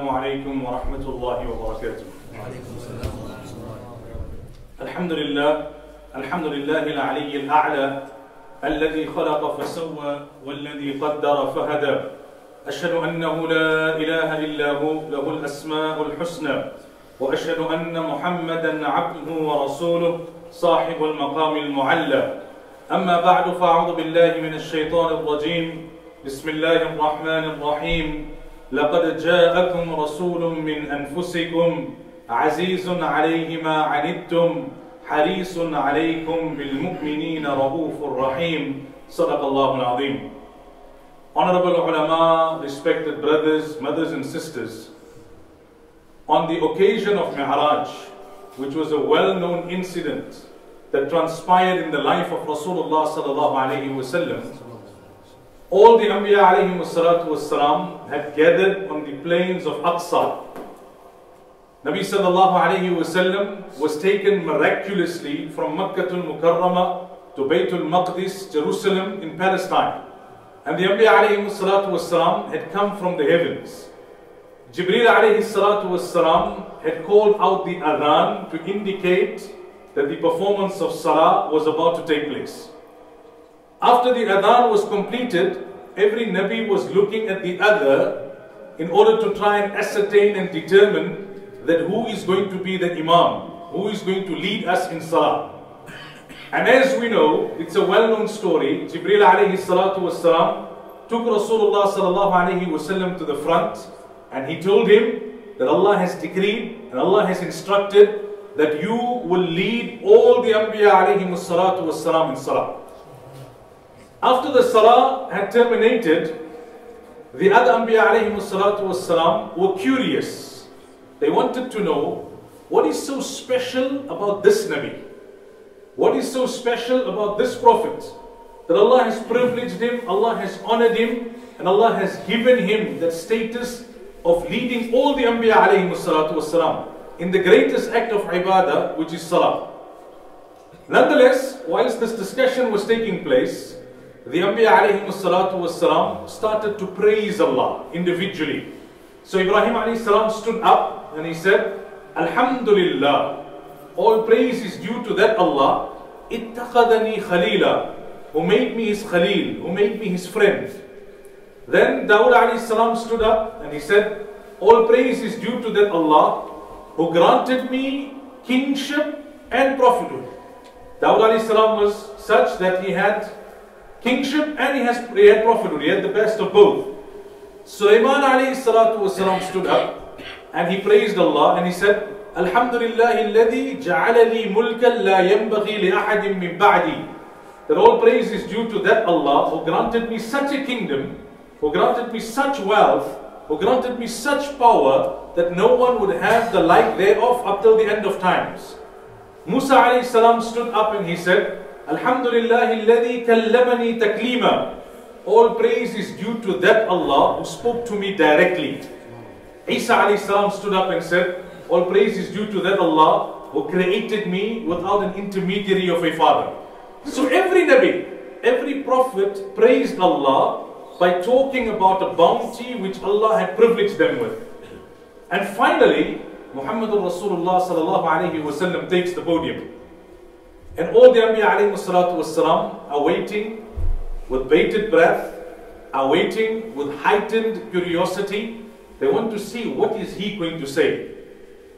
عليكم ورحمة الله وبركاته. الحمد لله العلي الأعلى الذي خلق فسوى والذي قدر فهدى. أشهد أنه لا إله إلا هو له الأسماء الحسنى وأشهد أن محمدا عبده ورسوله صاحب المقام المعلى. أما بعد فأعوذ بالله من الشيطان الرجيم. بسم الله الرحمن الرحيم. لقد جاءكم رسول من أنفسكم عزيز عليه ما عنتم حريص عليكم بالمؤمنين رؤوف رحيم. صدق الله العظيم. Honorable ulama, respected brothers, mothers and sisters, on the occasion of Mi'raj, which was a well-known incident that transpired in the life of Rasulullah sallallahu alayhi wasallam, all the Anbiya alayhi wassalatu wassalam had gathered on the plains of Aqsa. Nabi sallallahu alayhi wasallam was taken miraculously from Makkatul Mukarramah to Baytul Maqdis, Jerusalem in Palestine. And the Anbiya alayhi wassalatu wassalam had come from the heavens. Jibreel alayhi salatu wassalam had called out the adhan to indicate that the performance of salah was about to take place. After the adhan was completed, every Nabi was looking at the other in order to try and ascertain and determine that who is going to be the imam, who is going to lead us in salah. And as we know, it's a well-known story. Jibreel alayhi salatu wassalam took Rasulullah sallallahu alayhi wasallam to the front and he told him that Allah has decreed and Allah has instructed that you will lead all the Anbiya alayhi salatu wassalam in salah. After the salah had terminated, the other Anbiya alayhi salatu wassalam were curious. They wanted to know, what is so special about this Nabi? What is so special about this Prophet? That Allah has privileged him, Allah has honored him, and Allah has given him that status of leading all the Anbiya alayhi salatu wassalam in the greatest act of ibadah, which is salah. Nonetheless, whilst this discussion was taking place, the Anbiya alayhi salatu wassalam started to praise Allah individually. So Ibrahim alayhi salam stood up and he said, Alhamdulillah, all praise is due to that Allah, ittaqadani khalila, who made me his khalil, who made me his friend. Then Dawud alayhi salam stood up and he said, all praise is due to that Allah who granted me kingship and prophethood. Dawud alayhi salam was such that he had kingship and he had prophethood. He had the best of both. Sulaimaan alayhi salatu wasalam stood up and he praised Allah and he said, Alhamdulillahi alladhi ja'ala li mulkan la yanbaghi li ahadin min ba'di. That all praise is due to that Allah who granted me such a kingdom, who granted me such wealth, who granted me such power that no one would have the like thereof up till the end of times. Musa alayhi salam stood up and he said, Alhamdulillahi alladhi kallamani taklima. All praise is due to that Allah who spoke to me directly. Isa alayhi salam stood up and said, all praise is due to that Allah who created me without an intermediary of a father. So every Nabi, every Prophet praised Allah by talking about a bounty which Allah had privileged them with. And finally, Muhammadur Rasulullah sallallahu alayhi wasallam takes the podium. And all the Anbiya alayhi salatu wassalam are waiting with bated breath, are waiting with heightened curiosity. They want to see what is he going to say.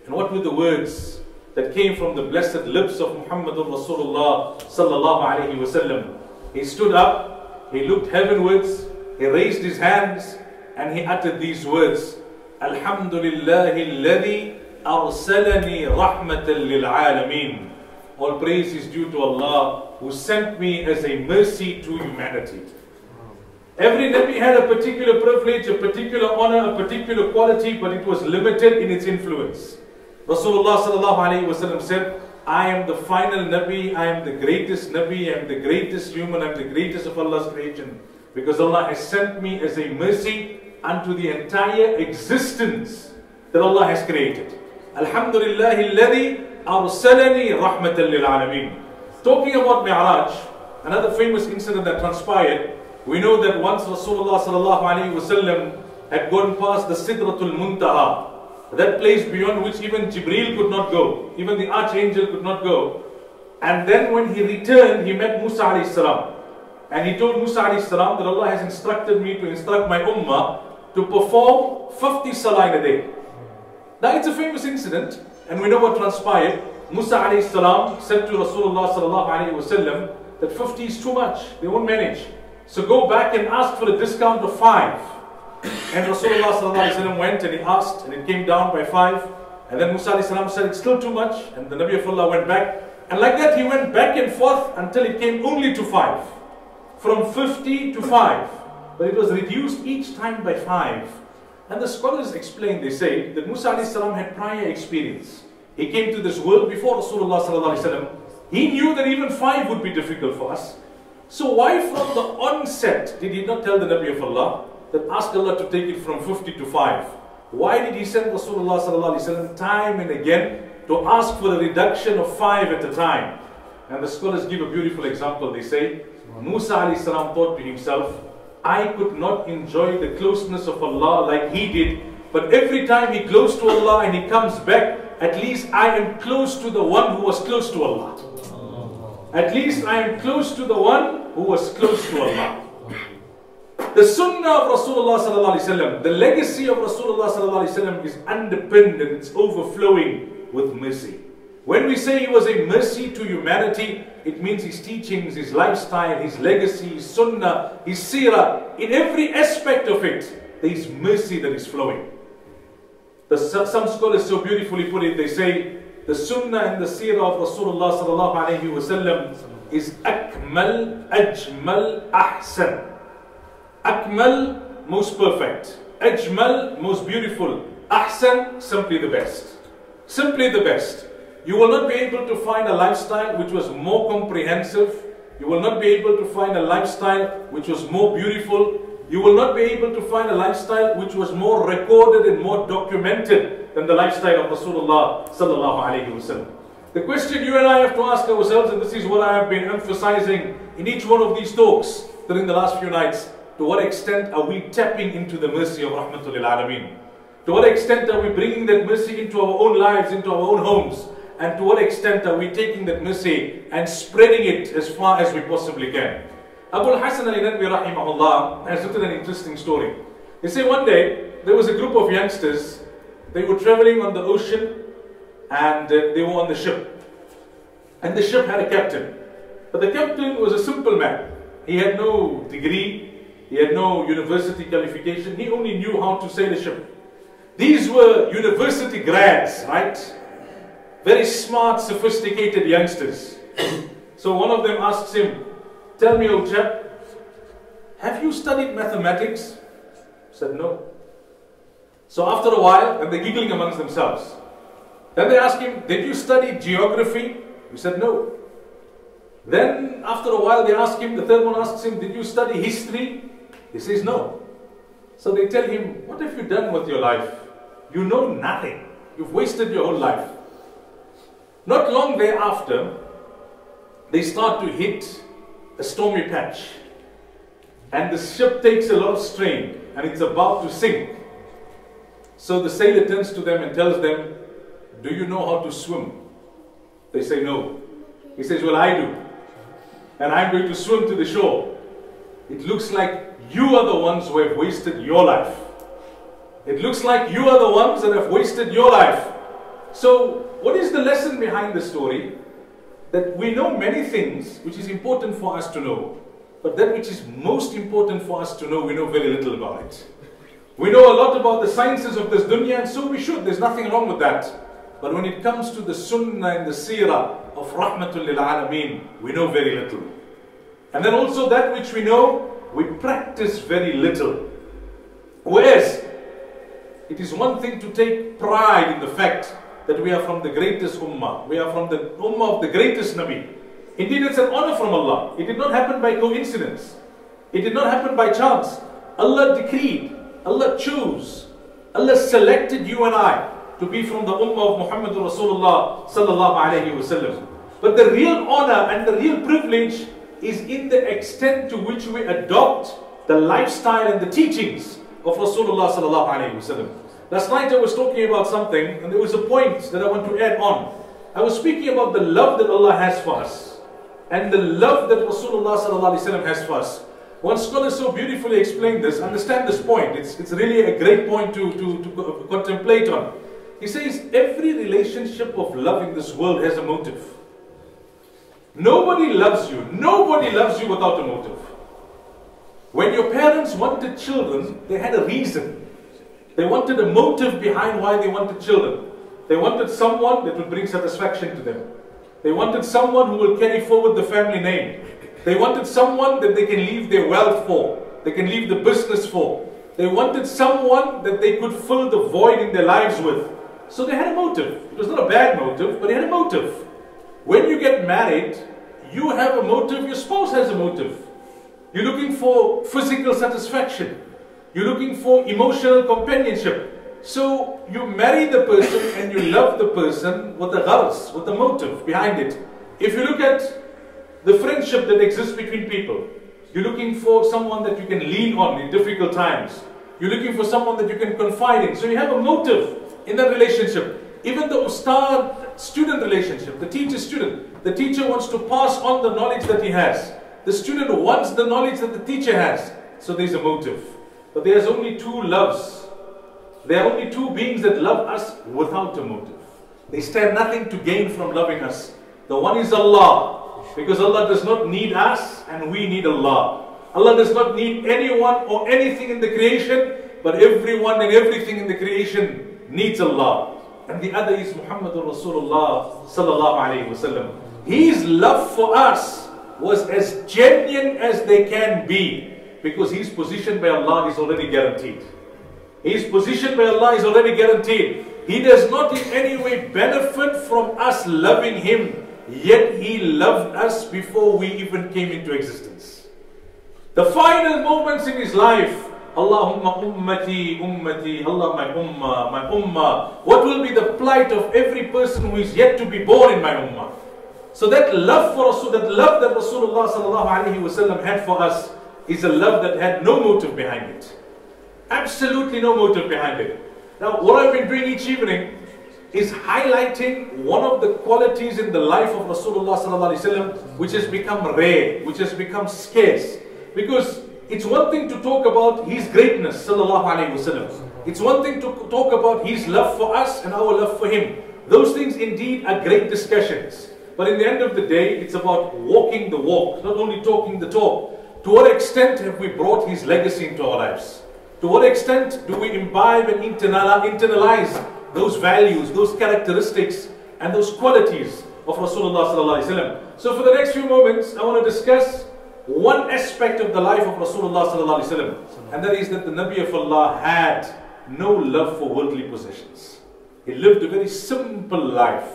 And what were the words that came from the blessed lips of Muhammadur Rasulullah sallallahu alayhi wasallam. He stood up, he looked heavenwards, he raised his hands and he uttered these words, Alhamdulillahi alladhi arsalani rahmatan lil alameen. All praise is due to Allah who sent me as a mercy to humanity. Every Nabi had a particular privilege, a particular honor, a particular quality, but it was limited in its influence. Rasulullah sallallahu alayhi wasallam said, I am the final Nabi, I am the greatest Nabi, I am the greatest human, I am the greatest of Allah's creation. Because Allah has sent me as a mercy unto the entire existence that Allah has created. Alhamdulillahi alladhi arsalani rahmatan lil alameen. Talking about Mi'raj, another famous incident that transpired, we know that once Rasulullah sallallahu alayhi wasallam had gone past the Sidratul Muntaha, that place beyond which even Jibreel could not go, even the archangel could not go. And then when he returned, he met Musa alayhi salam. And he told Musa alayhi salam that Allah has instructed me to instruct my ummah to perform 50 salah in a day. Now it's a famous incident, and we know what transpired. Musa alayhi salam said to Rasulullah sallallahu alayhi wasallam that 50 is too much, they won't manage. So go back and ask for a discount of 5. And Rasulullah sallallahu alayhi wasallam went and he asked, and it came down by 5. And then Musa alayhi salam said, it's still too much. And the Nabi of Allah went back. And like that he went back and forth until it came only to 5. From 50 to 5. But it was reduced each time by 5. And the scholars explain, they say, that Musa alayhi salam had prior experience. He came to this world before Rasulullah sallallahu alayhi wasallam. He knew that even 5 would be difficult for us. So why from the onset did he not tell the Nabi of Allah that ask Allah to take it from 50 to 5? Why did he send Rasulullah sallallahu alayhi wasallam time and again to ask for a reduction of 5 at a time? And the scholars give a beautiful example. They say, Musa alayhi salam thought to himself, I could not enjoy the closeness of Allah like he did, but every time he goes to Allah and he comes back, at least I am close to the one who was close to Allah. At least I am close to the one who was close to Allah. The sunnah of Rasulullah sallallahu alaihi wasallam, the legacy of Rasulullah sallallahu alaihi wasallam is underpinned and it's overflowing with mercy. When we say he was a mercy to humanity, it means his teachings, his lifestyle, his legacy, his sunnah, his seerah, in every aspect of it, there is mercy that is flowing. Some scholars so beautifully put it, they say, the sunnah and the seerah of Rasulullah sallallahu alayhi wasallam is akmal, ajmal, ahsan. Akmal, most perfect. Ajmal, most beautiful. Ahsan, simply the best. Simply the best. You will not be able to find a lifestyle which was more comprehensive. You will not be able to find a lifestyle which was more beautiful. You will not be able to find a lifestyle which was more recorded and more documented than the lifestyle of Rasulullah sallallahu alayhi wasallam. The question you and I have to ask ourselves, and this is what I have been emphasizing in each one of these talks during the last few nights, to what extent are we tapping into the mercy of Rahmatul Lil Alameen? To what extent are we bringing that mercy into our own lives, into our own homes? And to what extent are we taking that mercy and spreading it as far as we possibly can? Abu Hassan al-Nadwi rahimahullah has written an interesting story. They say one day there was a group of youngsters. They were traveling on the ocean and they were on the ship. And the ship had a captain. But the captain was a simple man. He had no degree. He had no university qualification. He only knew how to sail a ship. These were university grads, right? Very smart, sophisticated youngsters. So one of them asks him, tell me, old chap, have you studied mathematics? He said, no. So after a while, and they're giggling amongst themselves. Then they ask him, did you study geography? He said, no. Then after a while they ask him, the third one asks him, did you study history? He says, no. So they tell him, what have you done with your life? You know nothing. You've wasted your whole life. Not long thereafter, they start to hit a stormy patch. And the ship takes a lot of strain and it's about to sink. So the sailor turns to them and tells them, do you know how to swim? They say no. He says, well, I do. And I'm going to swim to the shore. It looks like you are the ones who have wasted your life. It looks like you are the ones that have wasted your life. So what is the lesson behind the story? That we know many things which is important for us to know. But that which is most important for us to know, we know very little about it. We know a lot about the sciences of this dunya, and so we should. There's nothing wrong with that. But when it comes to the sunnah and the seerah of Rahmatul Lil Alameen, we know very little. And then also that which we know, we practice very little. Whereas, it is one thing to take pride in the fact that we are from the greatest ummah. We are from the ummah of the greatest Nabi. Indeed, it's an honor from Allah. It did not happen by coincidence. It did not happen by chance. Allah decreed, Allah chose, Allah selected you and I to be from the ummah of Muhammad Rasulullah sallallahu alayhi wasallam. But the real honor and the real privilege is in the extent to which we adopt the lifestyle and the teachings of Rasulullah sallallahu alaihi wasallam. Last night I was talking about something, and there was a point that I want to add on. I was speaking about the love that Allah has for us, and the love that Rasulullah sallallahu alaihi wasallam has for us. One scholar so beautifully explained this. Understand this point. It's really a great point to contemplate on. He says, every relationship of love in this world has a motive. Nobody loves you. Nobody loves you without a motive. When your parents wanted children, they had a reason. They wanted a motive behind why they wanted children. They wanted someone that would bring satisfaction to them. They wanted someone who will carry forward the family name. They wanted someone that they can leave their wealth for. They can leave the business for. They wanted someone that they could fill the void in their lives with. So they had a motive. It was not a bad motive, but they had a motive. When you get married, you have a motive, your spouse has a motive. You're looking for physical satisfaction. You're looking for emotional companionship. So you marry the person and you love the person with a gharz, with a motive behind it. If you look at the friendship that exists between people, you're looking for someone that you can lean on in difficult times. You're looking for someone that you can confide in. So you have a motive in that relationship. Even the ustad-student relationship, the teacher-student, the teacher wants to pass on the knowledge that he has. The student wants the knowledge that the teacher has. So there's a motive. But there's only two loves. There are only two beings that love us without a motive. They stand nothing to gain from loving us. The one is Allah. Because Allah does not need us and we need Allah. Allah does not need anyone or anything in the creation, but everyone and everything in the creation needs Allah. And the other is Muhammadur Rasulullah sallallahu alayhi wasallam. His love for us was as genuine as they can be, because his position by Allah is already guaranteed. His position by Allah is already guaranteed. He does not in any way benefit from us loving him. Yet he loved us before we even came into existence. The final moments in his life, Allahumma ummati, ummati, Allah my ummah. What will be the plight of every person who is yet to be born in my ummah? So that love for Rasul, that love that Rasulullah sallallahu alaihi wasallam had for us is a love that had no motive behind it. Absolutely no motive behind it. Now what I've been doing each evening is highlighting one of the qualities in the life of Rasulullah sallallahu alaihi wasallam which has become rare, which has become scarce. Because it's one thing to talk about his greatness sallallahu alaihi wasallam. It's one thing to talk about his love for us and our love for him. Those things indeed are great discussions. But in the end of the day, it's about walking the walk, not only talking the talk. To what extent have we brought his legacy into our lives? To what extent do we imbibe and internalize those values, those characteristics, and those qualities of Rasulullah sallallahu alaihi wasallam? So for the next few moments, I want to discuss one aspect of the life of Rasulullah sallallahu alaihi wasallam, and that is that the Nabi of Allah had no love for worldly possessions. He lived a very simple life.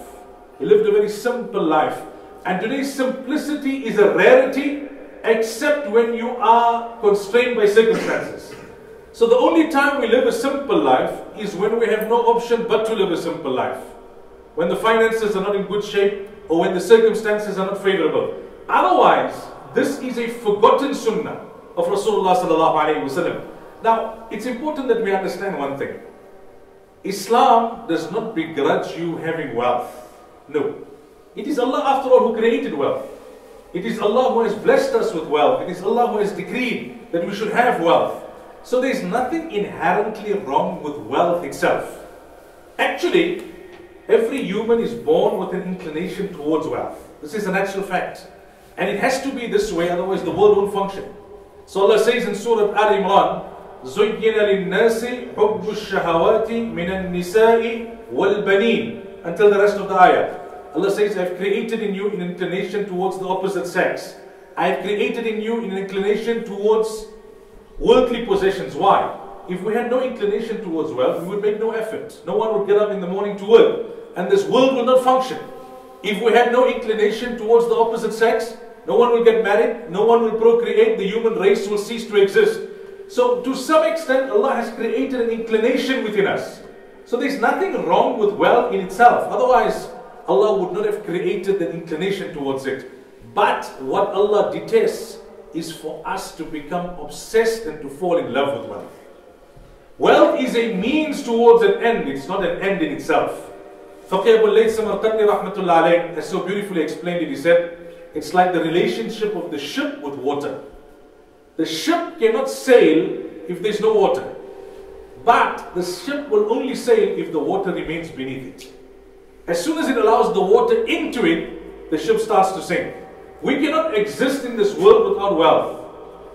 He lived a very simple life. And today's simplicity is a rarity, except when you are constrained by circumstances. So the only time we live a simple life is when we have no option but to live a simple life. When the finances are not in good shape, or when the circumstances are not favorable. Otherwise, this is a forgotten sunnah of Rasulullah sallallahu alaihi wasallam. Now, it's important that we understand one thing. Islam does not begrudge you having wealth. No. It is Allah after all who created wealth. It is Allah who has blessed us with wealth. It is Allah who has decreed that we should have wealth. So there is nothing inherently wrong with wealth itself. Actually, every human is born with an inclination towards wealth. This is a natural fact. And it has to be this way, otherwise the world won't function. So Allah says in Surah Al-Imran, زُيِّنَ لِلنَّاسِ حُبُّ الشَّهَوَاتِ مِنَ النِّسَاءِ وَالْبَنِينَ, until the rest of the ayah. Allah says, I have created in you an inclination towards the opposite sex. I have created in you an inclination towards worldly possessions. Why? If we had no inclination towards wealth, we would make no effort. No one would get up in the morning to work, and this world will not function. If we had no inclination towards the opposite sex, no one will get married, no one will procreate, the human race will cease to exist. So to some extent, Allah has created an inclination within us. So there's nothing wrong with wealth in itself. Otherwise, Allah would not have created the inclination towards it. But what Allah detests is for us to become obsessed and to fall in love with wealth. Wealth is a means towards an end. It's not an end in itself. Faqih Abul Layth Samarqandi rahmatullah alayh has so beautifully explained it. He said, it's like the relationship of the ship with water. The ship cannot sail if there's no water. But the ship will only sail if the water remains beneath it. As soon as it allows the water into it, the ship starts to sink. We cannot exist in this world without wealth.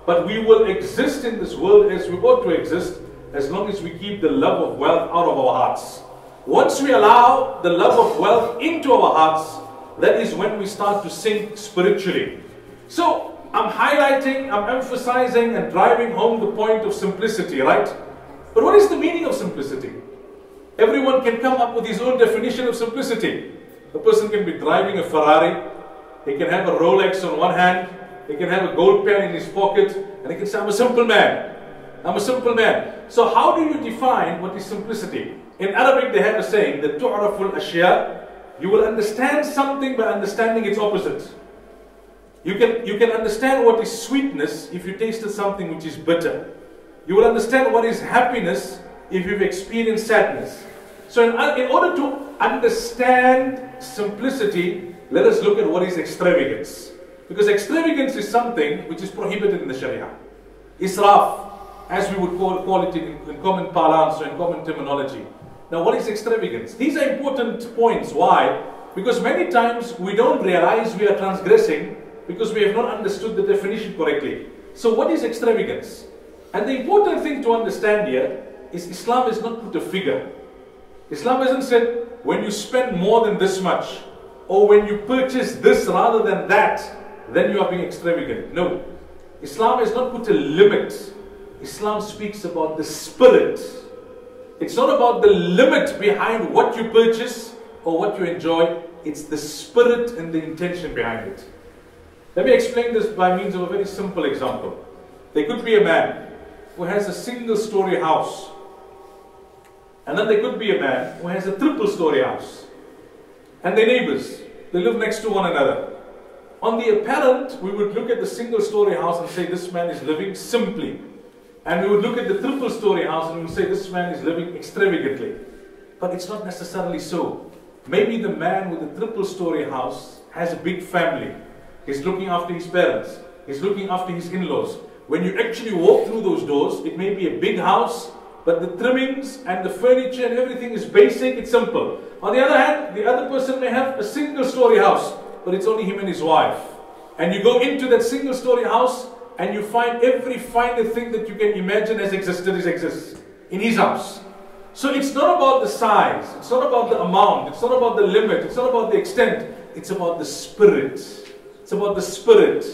But we will exist in this world as we ought to exist, as long as we keep the love of wealth out of our hearts. Once we allow the love of wealth into our hearts, that is when we start to sink spiritually. So, I'm highlighting, I'm emphasizing and driving home the point of simplicity, right? But what is the meaning of simplicity? Everyone can come up with his own definition of simplicity. A person can be driving a Ferrari, he can have a Rolex on one hand, he can have a gold pen in his pocket, and he can say, I'm a simple man. I'm a simple man. So how do you define what is simplicity? In Arabic they have a saying, that tu'raful ashya, you will understand something by understanding its opposite. You can understand what is sweetness if you tasted something which is bitter. You will understand what is happiness if you've experienced sadness. So in order to understand simplicity, let us look at what is extravagance. Because extravagance is something which is prohibited in the Sharia. Israf, as we would call it in common parlance or in common terminology. Now what is extravagance? These are important points. Why? Because many times we don't realize we are transgressing because we have not understood the definition correctly. So what is extravagance? And the important thing to understand here is Islam has not put a figure. Islam hasn't said when you spend more than this much, or when you purchase this rather than that, then you are being extravagant. No. Islam has not put a limit. Islam speaks about the spirit. It's not about the limit behind what you purchase or what you enjoy. It's the spirit and the intention behind it. Let me explain this by means of a very simple example. There could be a man who has a single-story house. And then there could be a man who has a triple-story house. And they're neighbors. They live next to one another. On the apparent, we would look at the single-story house and say, this man is living simply. And we would look at the triple-story house and we would say, this man is living extravagantly. But it's not necessarily so. Maybe the man with the triple-story house has a big family. He's looking after his parents. He's looking after his in-laws. When you actually walk through those doors, it may be a big house, but the trimmings and the furniture and everything is basic, it's simple. On the other hand, the other person may have a single-story house, but it's only him and his wife. And you go into that single-story house and you find every finer thing that you can imagine has existed, exists in his house. So it's not about the size, it's not about the amount, it's not about the limit, it's not about the extent, it's about the spirit. It's about the spirit.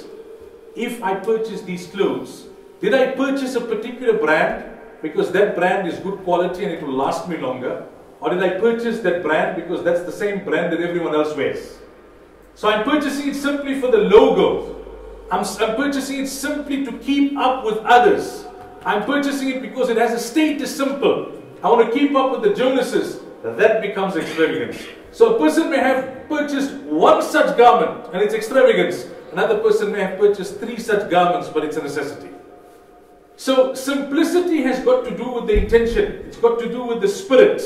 If I purchase these clothes, did I purchase a particular brand because that brand is good quality and it will last me longer? Or did I purchase that brand because that's the same brand that everyone else wears? So I'm purchasing it simply for the logo. I'm purchasing it simply to keep up with others. I'm purchasing it because it has a status symbol. I want to keep up with the Jonases. That becomes extravagance. So a person may have purchased one such garment and it's extravagance. Another person may have purchased 3 such garments, but it's a necessity. So simplicity has got to do with the intention. It's got to do with the spirit.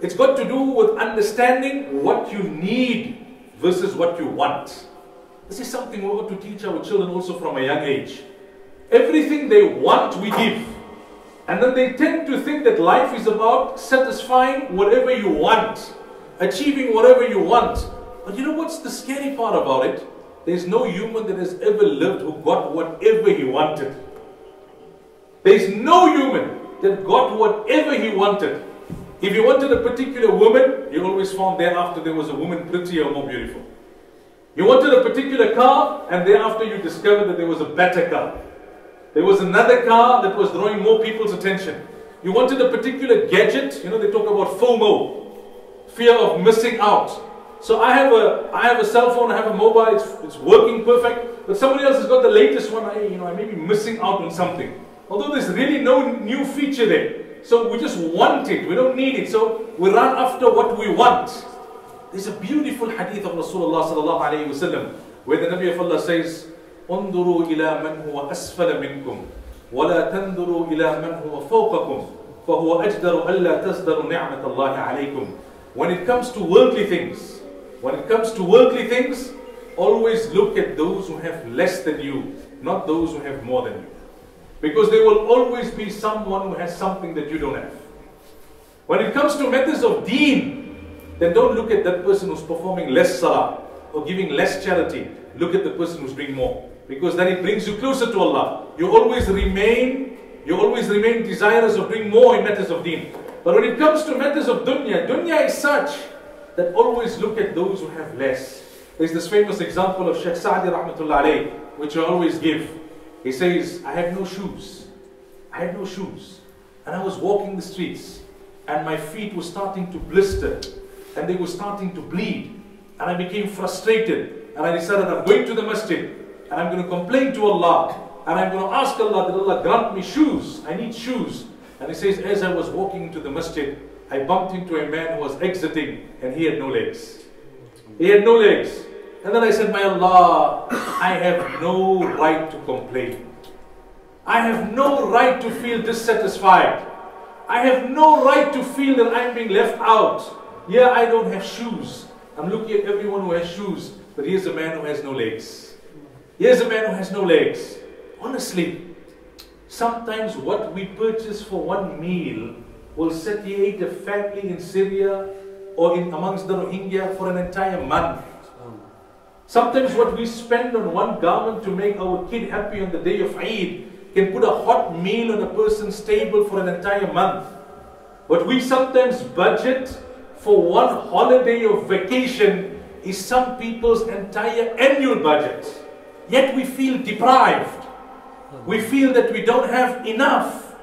It's got to do with understanding what you need versus what you want. This is something we ought to teach our children also from a young age. Everything they want, we give. And then they tend to think that life is about satisfying whatever you want, achieving whatever you want. But you know what's the scary part about it? There's no human that has ever lived who got whatever he wanted. There's no human that got whatever he wanted. If he wanted a particular woman, he always found thereafter there was a woman prettier or more beautiful. You wanted a particular car, and thereafter you discovered that there was a better car. There was another car that was drawing more people's attention. You wanted a particular gadget. You know, they talk about FOMO, fear of missing out. So I have a cell phone, I have a mobile, it's working perfect, but somebody else has got the latest one. I may be missing out on something. Although there's really no new feature there. So we just want it, we don't need it. So we run after what we want. There's a beautiful hadith of Rasulullah sallallahu alayhi wa sallam, where the Nabi of Allah says, انظروا إلى من هو أسفل منكم ولا تنظروا إلى من هو فوقكم فهو أجدر ألا تزدر نعمة الله عليكم. When it comes to worldly things, always look at those who have less than you, not those who have more than you. Because there will always be someone who has something that you don't have. When it comes to matters of deen, then don't look at that person who's performing less salah or giving less charity. Look at the person who's doing more. Because then it brings you closer to Allah. You always remain desirous of doing more in matters of deen. But when it comes to matters of dunya is such that always look at those who have less. There's this famous example of Shaykh Sa'di rahmatullah alayh, which I always give. He says, I had no shoes. And I was walking the streets. And my feet were starting to blister. And they were starting to bleed. And I became frustrated. And I decided I'm going to the masjid. And I'm going to complain to Allah. And I'm going to ask Allah that Allah grant me shoes. I need shoes. And he says, as I was walking into the masjid, I bumped into a man who was exiting. And he had no legs. And then I said, my Allah, I have no right to complain. I have no right to feel dissatisfied. I have no right to feel that I'm being left out. Yeah, I don't have shoes. I'm looking at everyone who has shoes. But here's a man who has no legs. Honestly, sometimes what we purchase for one meal will satiate a family in Syria or amongst the Rohingya for an entire month. Sometimes what we spend on one garment to make our kid happy on the day of Eid can put a hot meal on a person's table for an entire month. What we sometimes budget for one holiday of vacation is some people's entire annual budget. Yet we feel deprived. We feel that we don't have enough.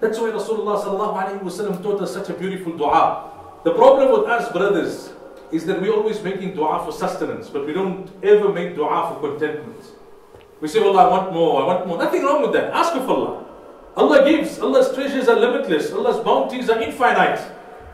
That's why Rasulullah sallallahu alaihi wasallam taught us such a beautiful dua. The problem with us, brothers, is that we're always making dua for sustenance, but we don't ever make dua for contentment. We say, Allah, I want more. Nothing wrong with that. Ask of Allah. Allah gives. Allah's treasures are limitless. Allah's bounties are infinite.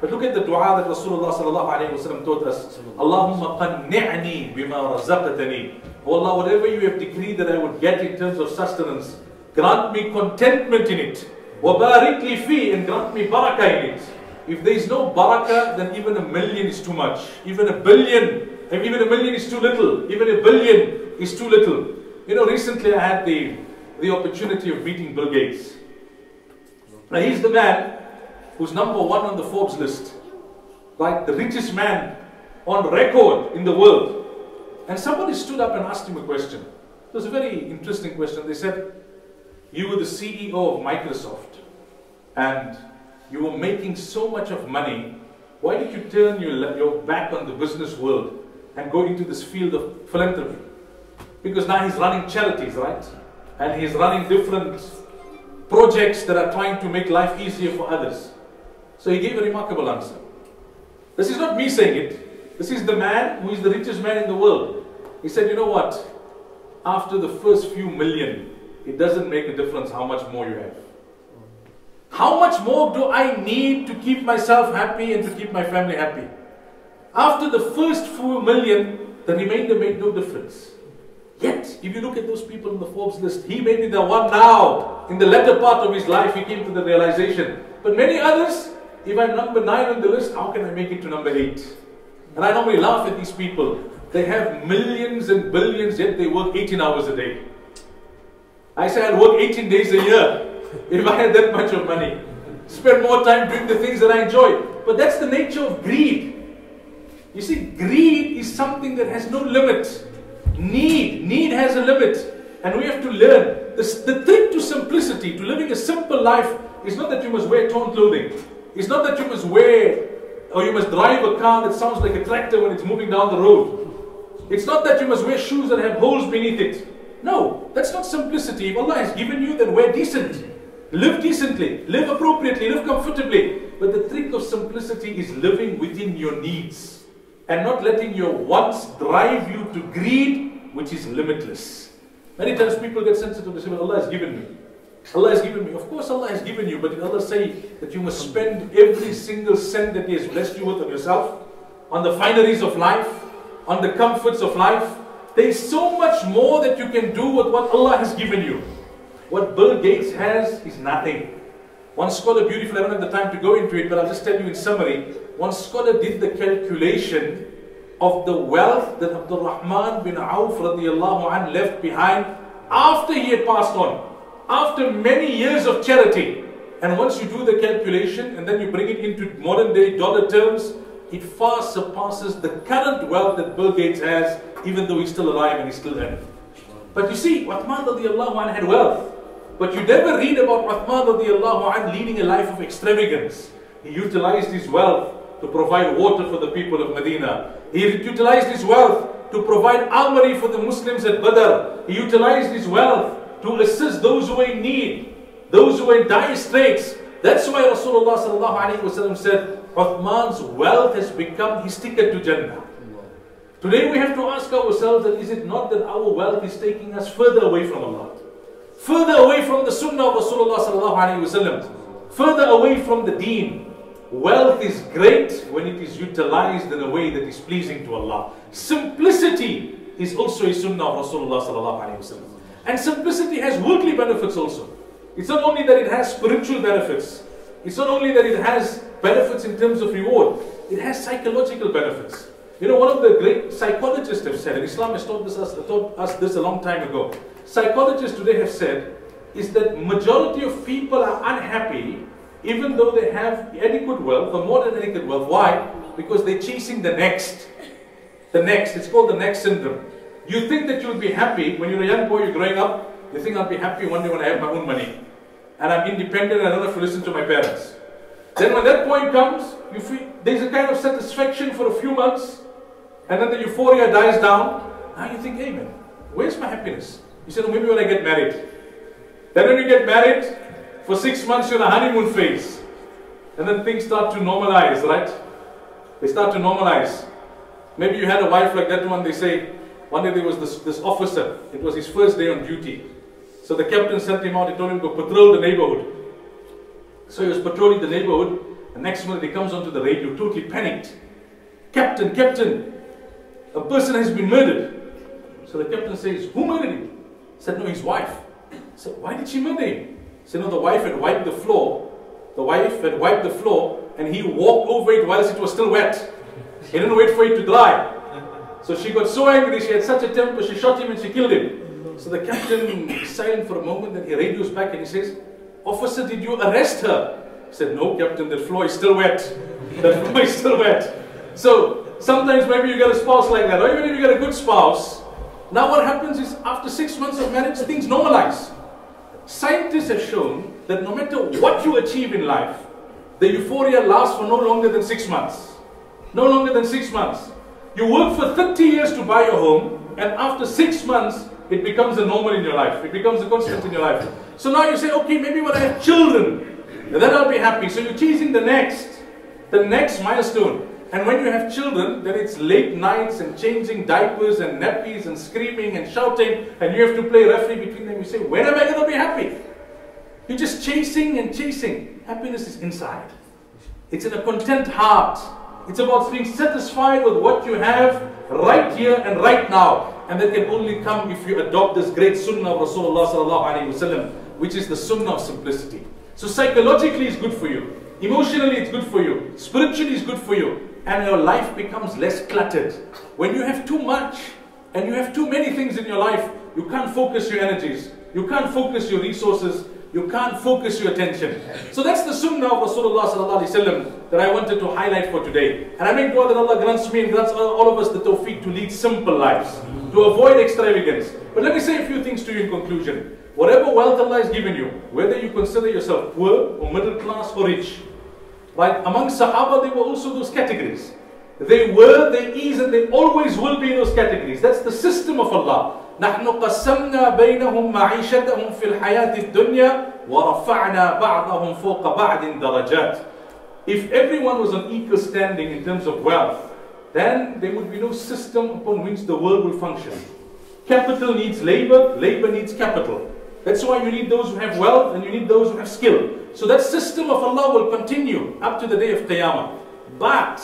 But look at the dua that Rasulullah sallallahu alaihi wasallam taught us. Allahumma qanni'ni bima razaqtani. Oh Allah, whatever you have decreed that I would get in terms of sustenance, grant me contentment in it. Wa barik li fi, and grant me barakah in it. If there is no barakah, then even 1 million is too much. Even a million is too little. Even a billion is too little. You know, recently I had the opportunity of meeting Bill Gates. Now he's the man who's number 1 on the Forbes list. Like the richest man on record in the world. And somebody stood up and asked him a question. It was a very interesting question. They said, you were the CEO of Microsoft. And you were making so much of money. Why did you turn your back on the business world and go into this field of philanthropy? Because now he's running charities, right? And he's running different projects that are trying to make life easier for others. So he gave a remarkable answer. This is not me saying it. This is the man who is the richest man in the world. He said, you know what? After the first few million, it doesn't make a difference how much more you have. How much more do I need to keep myself happy and to keep my family happy? After the first few million, the remainder made no difference. Yet, if you look at those people on the Forbes list, he may be the one now. In the latter part of his life, he came to the realization. But many others, if I'm number 9 on the list, how can I make it to number 8? And I normally laugh at these people. They have millions and billions, yet they work 18 hours a day. I say I'll work 18 days a year. If I had that much of money, spend more time doing the things that I enjoy. But that's the nature of greed. You see, greed is something that has no limit. Need has a limit. And we have to learn. The trick to simplicity, to living a simple life, is not that you must wear torn clothing. It's not that you must wear, or you must drive a car that sounds like a tractor when it's moving down the road. It's not that you must wear shoes that have holes beneath it. No, that's not simplicity. If Allah has given you, then wear decent. Live decently, live appropriately, live comfortably. But the trick of simplicity is living within your needs and not letting your wants drive you to greed, which is limitless. Many times people get sensitive to say, well, Allah has given me. Allah has given me. Of course Allah has given you, but did Allah say that you must spend every single cent that He has blessed you with on yourself, on the fineries of life, on the comforts of life? There is so much more that you can do with what Allah has given you. What Bill Gates has is nothing. One scholar beautifully, I don't have the time to go into it, but I'll just tell you in summary. One scholar did the calculation of the wealth that Abdul Rahman bin Auf radiallahu anh left behind after he had passed on, after many years of charity. And once you do the calculation and then you bring it into modern day dollar terms, it far surpasses the current wealth that Bill Gates has, even though he's still alive and he's still earning. But you see, Uthman radiallahu anh had wealth. But you never read about Uthman radiallahu anh leading a life of extravagance. He utilized his wealth to provide water for the people of Medina. He utilized his wealth to provide armory for the Muslims at Badr. He utilized his wealth to assist those who were in need, those who were in dire straits. That's why Rasulullah sallallahu alaihi wasallam said, Uthman's wealth has become his ticket to Jannah. Today we have to ask ourselves that is it not that our wealth is taking us further away from Allah? Further away from the sunnah of Rasulullah sallallahu alaihi wasallam, further away from the deen. Wealth is great when it is utilized in a way that is pleasing to Allah. Simplicity is also a sunnah of Rasulullah sallallahu alaihi wasallam. And simplicity has worldly benefits also. It's not only that it has spiritual benefits. It's not only that it has benefits in terms of reward. It has psychological benefits. You know, one of the great psychologists have said, and Islam has taught us this a long time ago. Psychologists today have said, is that majority of people are unhappy even though they have adequate wealth or more than adequate wealth. Why? Because they're chasing the next. The next. It's called the next syndrome. You think that you'll be happy when you're a young boy, you're growing up. You think I'll be happy one day when I have my own money. And I'm independent and I don't have to listen to my parents. Then when that point comes, you feel there's a kind of satisfaction for a few months. And then the euphoria dies down. Now you think, hey man, where's my happiness? You say, no, maybe when I get married. Then when you get married, for 6 months you're in a honeymoon phase. And then things start to normalize, right? They start to normalize. Maybe you had a wife like that one, they say, one day there was this officer, it was his first day on duty. So the captain sent him out, he told him to go patrol the neighborhood. So he was patrolling the neighborhood, and next minute he comes onto the radio, totally panicked. Captain, a person has been murdered. So the captain says, who murdered him? He said, no, his wife. He said, why did she murder him? He said, no, the wife had wiped the floor. The wife had wiped the floor, and he walked over it whilst it was still wet. He didn't wait for it to dry. So she got so angry, she had such a temper, she shot him and she killed him. So the captain is silent for a moment, then he radios back and he says, officer, did you arrest her? He said, no, captain, that floor is still wet. That floor is still wet. So sometimes maybe you get a spouse like that, or even if you get a good spouse, now what happens is after 6 months of marriage, things normalize. Scientists have shown that no matter what you achieve in life, the euphoria lasts for no longer than 6 months. No longer than 6 months. You work for 30 years to buy a home, and after 6 months, it becomes a normal in your life. It becomes a constant in your life. So now you say, okay, maybe when I have children, then I'll be happy. So you're chasing the next milestone. And when you have children, then it's late nights and changing diapers and nappies and screaming and shouting, and you have to play referee between them. You say, when am I going to be happy? You're just chasing and chasing. Happiness is inside. It's in a content heart. It's about being satisfied with what you have right here and right now. And that can only come if you adopt this great sunnah of Rasulullah sallallahu alaihi wasallam, which is the sunnah of simplicity. So psychologically it's good for you. Emotionally it's good for you. Spiritually it's good for you. And your life becomes less cluttered. When you have too much and you have too many things in your life, you can't focus your energies. You can't focus your resources. You can't focus your attention. So that's the sunnah of Rasulullah sallallahu alaihi wasallam that I wanted to highlight for today. And I make dua that Allah grants me and grants all of us the tawfiq to lead simple lives, to avoid extravagance. But let me say a few things to you in conclusion. Whatever wealth Allah has given you, whether you consider yourself poor or middle class or rich, right? Among Sahaba there were also those categories. They were, they is, and they always will be in those categories. That's the system of Allah. نحن قسمنا بينهم معيشتهم في الحياة الدنيا ورفعنا بعضهم فوق بعض درجات. If everyone was on equal standing in terms of wealth, then there would be no system upon which the world will function. Capital needs labor, labor needs capital. That's why you need those who have wealth and you need those who have skill. So that system of Allah will continue up to the day of Qiyamah. But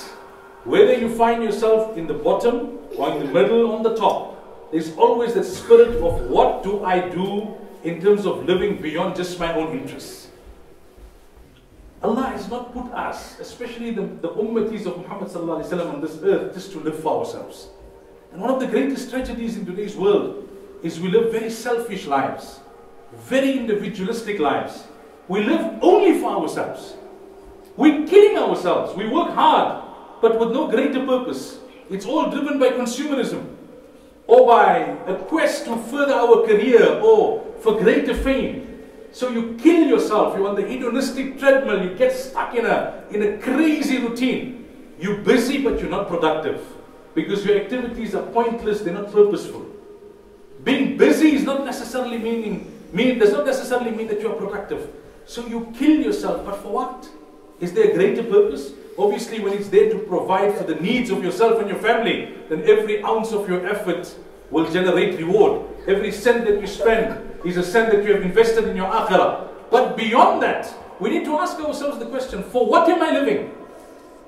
whether you find yourself in the bottom or in the middle or on the top, there's always that spirit of what do I do in terms of living beyond just my own interests. Allah has not put us, especially the ummatis of Muhammad sallallahu alaihi wasallam on this earth, just to live for ourselves. And one of the greatest tragedies in today's world is we live very selfish lives, very individualistic lives. We live only for ourselves. We're killing ourselves. We work hard, but with no greater purpose. It's all driven by consumerism, or by a quest to further our career, or for greater fame. So you kill yourself. You're on the hedonistic treadmill. You get stuck in a crazy routine. You're busy, but you're not productive, because your activities are pointless. They're not purposeful. Being busy is not necessarily does not necessarily mean that you are productive. So you kill yourself, but for what? Is there a greater purpose? Obviously, when it's there to provide for the needs of yourself and your family, then every ounce of your effort will generate reward. Every cent that you spend is a cent that you have invested in your akhirah. But beyond that, we need to ask ourselves the question, for what am I living?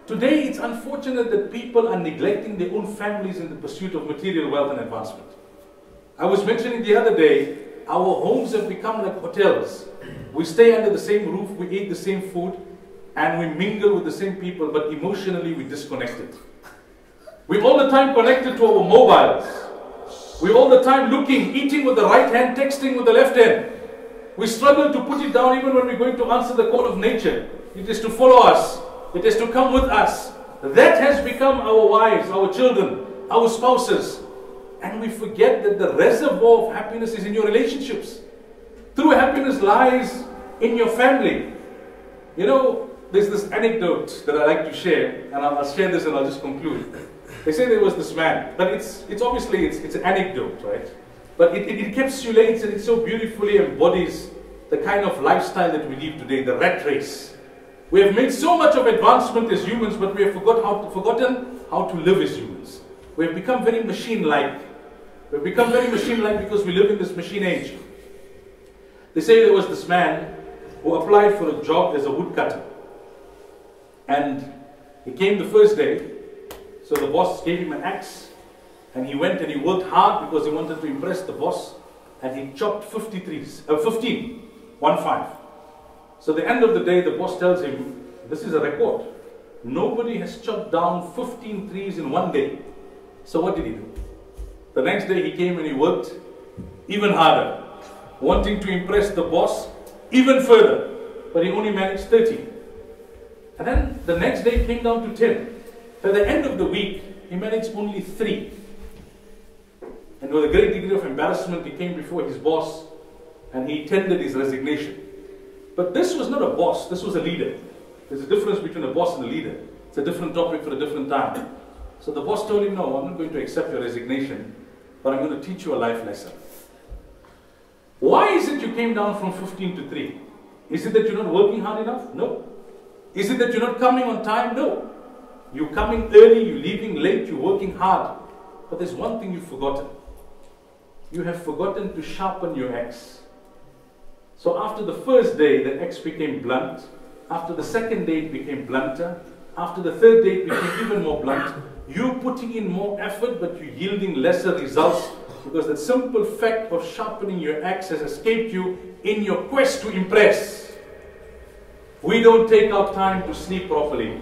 Today, it's unfortunate that people are neglecting their own families in the pursuit of material wealth and advancement. I was mentioning the other day, our homes have become like hotels. We stay under the same roof, we eat the same food, and we mingle with the same people, but emotionally we disconnected. We're all the time connected to our mobiles. We're all the time looking, eating with the right hand, texting with the left hand. We struggle to put it down even when we're going to answer the call of nature. It is to follow us. It is to come with us. That has become our wives, our children, our spouses. And we forget that the reservoir of happiness is in your relationships. True happiness lies in your family. You know, there's this anecdote that I like to share, and I'll share this and I'll just conclude. They say there was this man, but it's obviously an anecdote, right? But it encapsulates and it so beautifully embodies the kind of lifestyle that we live today, the rat race. We have made so much of advancement as humans, but we have forgotten how to live as humans. We have become very machine-like. We've become very machine-like because we live in this machine age. They say there was this man who applied for a job as a woodcutter. And he came the first day, so the boss gave him an axe, and he went and he worked hard because he wanted to impress the boss, and he chopped 15. So at the end of the day, the boss tells him, this is a record. Nobody has chopped down 15 trees in one day. So what did he do? The next day he came and he worked even harder, wanting to impress the boss even further, but he only managed 30. And then the next day came down to 10. At the end of the week, he managed only 3. And with a great degree of embarrassment, he came before his boss and he tendered his resignation. But this was not a boss, this was a leader. There's a difference between a boss and a leader. It's a different topic for a different time. So the boss told him, no, I'm not going to accept your resignation, but I'm going to teach you a life lesson. Why is it you came down from 15 to 3? Is it that you're not working hard enough? No. Is it that you're not coming on time? No. You're coming early, you're leaving late, you're working hard. But there's one thing you've forgotten. You have forgotten to sharpen your axe. So after the first day, the axe became blunt. After the second day, it became blunter. After the third day, it became even more blunt. You're putting in more effort, but you're yielding lesser results because the simple fact of sharpening your axe has escaped you in your quest to impress. We don't take our time to sleep properly.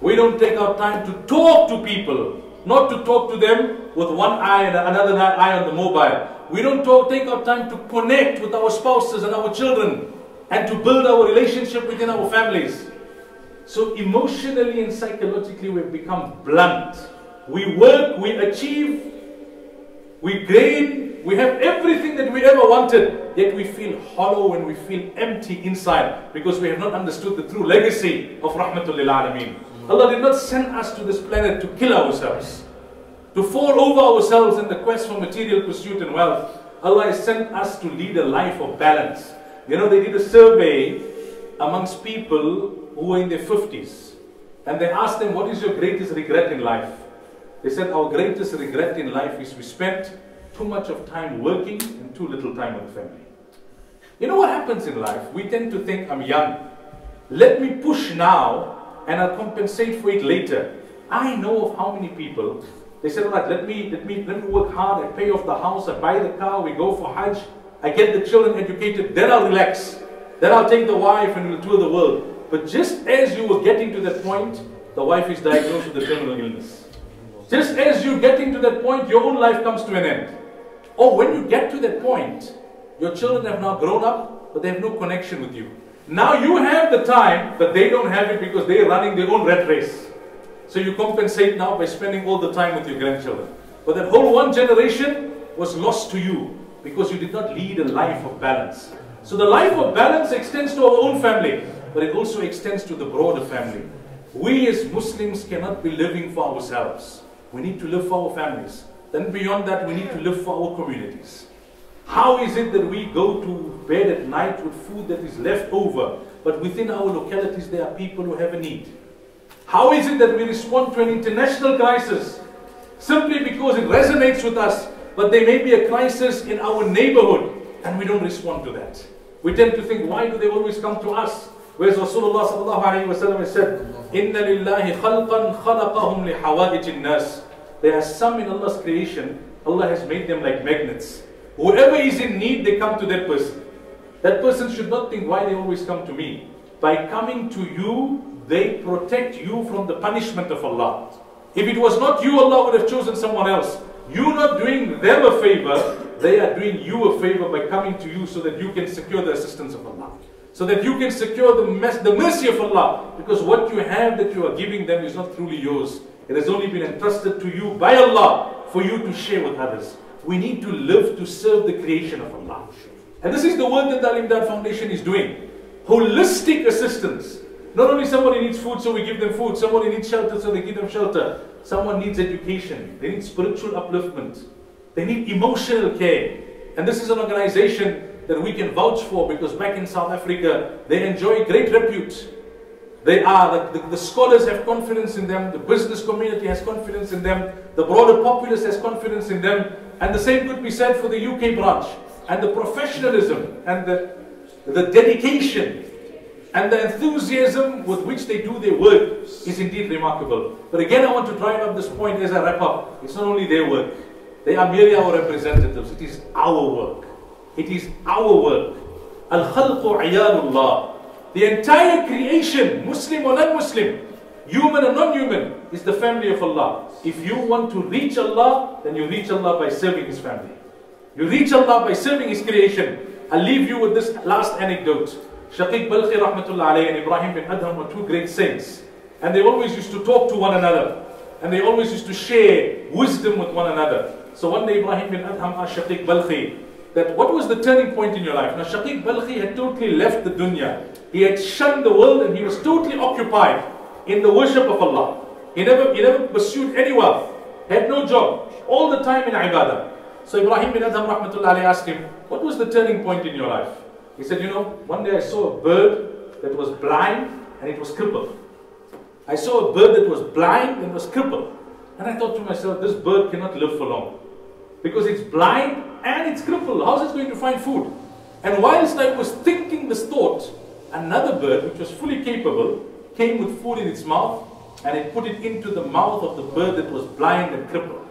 We don't take our time to talk to people, not to talk to them with one eye and another eye on the mobile. We don't take our time to connect with our spouses and our children and to build our relationship within our families. So emotionally and psychologically we've become blunt. We work, we achieve, we gain, we have everything that we ever wanted, yet we feel hollow and we feel empty inside because we have not understood the true legacy of Rahmatul Lil Alameen. Allah did not send us to this planet to kill ourselves, to fall over ourselves in the quest for material pursuit and wealth. Allah has sent us to lead a life of balance. You know, they did a survey amongst people who were in their 50s, and they asked them, what is your greatest regret in life? They said, our greatest regret in life is we spent too much of time working and too little time with the family. You know what happens in life? We tend to think, I'm young, let me push now and I'll compensate for it later. I know of how many people, they said, all right, let me work hard, I pay off the house, I buy the car, we go for Hajj, I get the children educated, then I'll relax. Then I'll take the wife and we'll tour the world. But just as you were getting to that point, the wife is diagnosed with a terminal illness. Just as you're getting to that point, your own life comes to an end. Or when you get to that point, your children have now grown up, but they have no connection with you. Now you have the time, but they don't have it because they're running their own rat race. So you compensate now by spending all the time with your grandchildren. But that whole one generation was lost to you because you did not lead a life of balance. So the life of balance extends to our own family, but it also extends to the broader family. We as Muslims cannot be living for ourselves. We need to live for our families. Then beyond that, we need to live for our communities. How is it that we go to bed at night with food that is left over, but within our localities there are people who have a need? How is it that we respond to an international crisis simply because it resonates with us, but there may be a crisis in our neighborhood and we don't respond to that? We tend to think, why do they always come to us? Whereas Rasulullah sallallahu alayhi wa sallam has said, "Inna lillahi khalqan khalaqahum li hawa'ij nas." There are some in Allah's creation, Allah has made them like magnets. Whoever is in need, they come to that person. That person should not think, why they always come to me. By coming to you, they protect you from the punishment of Allah. If it was not you, Allah would have chosen someone else. You not doing them a favor, they are doing you a favor by coming to you so that you can secure the assistance of Allah. So that you can secure the mercy of Allah. Because what you have that you are giving them is not truly yours. It has only been entrusted to you by Allah for you to share with others. We need to live to serve the creation of Allah. And this is the work that the Al-Imdad Foundation is doing. Holistic assistance. Not only somebody needs food, so we give them food. Somebody needs shelter, so they give them shelter. Someone needs education. They need spiritual upliftment. They need emotional care. And this is an organization that we can vouch for, because back in South Africa, they enjoy great repute. They are, the scholars have confidence in them, the business community has confidence in them, the broader populace has confidence in them, and the same could be said for the UK branch. And the professionalism and the dedication and the enthusiasm with which they do their work is indeed remarkable. But again, I want to drive up this point as I wrap up. It's not only their work. They are merely our representatives. It is our work. It is our work. Al-khalqu iyalullah. The entire creation, Muslim or non-Muslim, human or non-human, is the family of Allah. If you want to reach Allah, then you reach Allah by serving His family. You reach Allah by serving His creation. I'll leave you with this last anecdote. Shaykh Balkhi rahmatullah alayhi and Ibrahim bin Adham were two great saints. And they always used to talk to one another. And they always used to share wisdom with one another. So one day Ibrahim bin Adham asked Shaykh Balkhi that what was the turning point in your life? Now Shaykh Balkhi had totally left the dunya. He had shunned the world and he was totally occupied in the worship of Allah. He never pursued any wealth, had no job, all the time in ibadah. So Ibrahim bin Adham rahmatullah alayhi asked him, what was the turning point in your life? He said, one day I saw a bird that was blind and it was crippled. I saw a bird that was blind and was crippled. And I thought to myself, this bird cannot live for long. Because it's blind and it's crippled. How is it going to find food? And whilst I was thinking this thought, another bird, which was fully capable, came with food in its mouth and it put it into the mouth of the bird that was blind and crippled.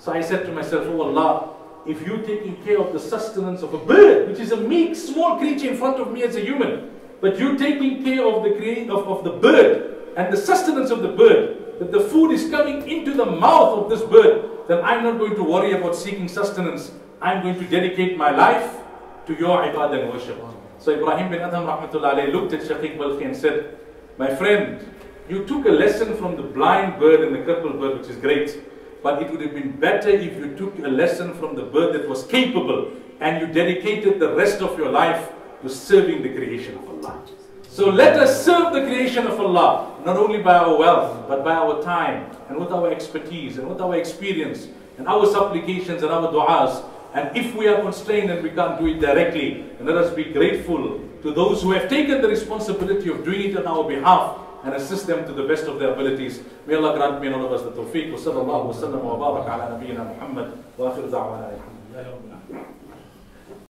So I said to myself, oh Allah, if you're taking care of the sustenance of a bird, which is a meek, small creature in front of me as a human, but you're taking care of the bird and the sustenance of the bird, that the food is coming into the mouth of this bird, then I'm not going to worry about seeking sustenance. I'm going to dedicate my life to your ibadah and worship. So Ibrahim bin Adham rahmatullah alayhi looked at Shaykh Balkhi and said, my friend, you took a lesson from the blind bird and the crippled bird, which is great. But it would have been better if you took a lesson from the bird that was capable and you dedicated the rest of your life to serving the creation of Allah. So let us serve the creation of Allah, not only by our wealth, but by our time and with our expertise and with our experience and our supplications and our du'as. And if we are constrained and we can't do it directly, then let us be grateful to those who have taken the responsibility of doing it on our behalf and assist them to the best of their abilities. May Allah grant me and all of us the tawfiq. Wa sallallahu wa sallam wa barak ala nabiyyina Muhammad wa akhir da'wana alhamdulillah.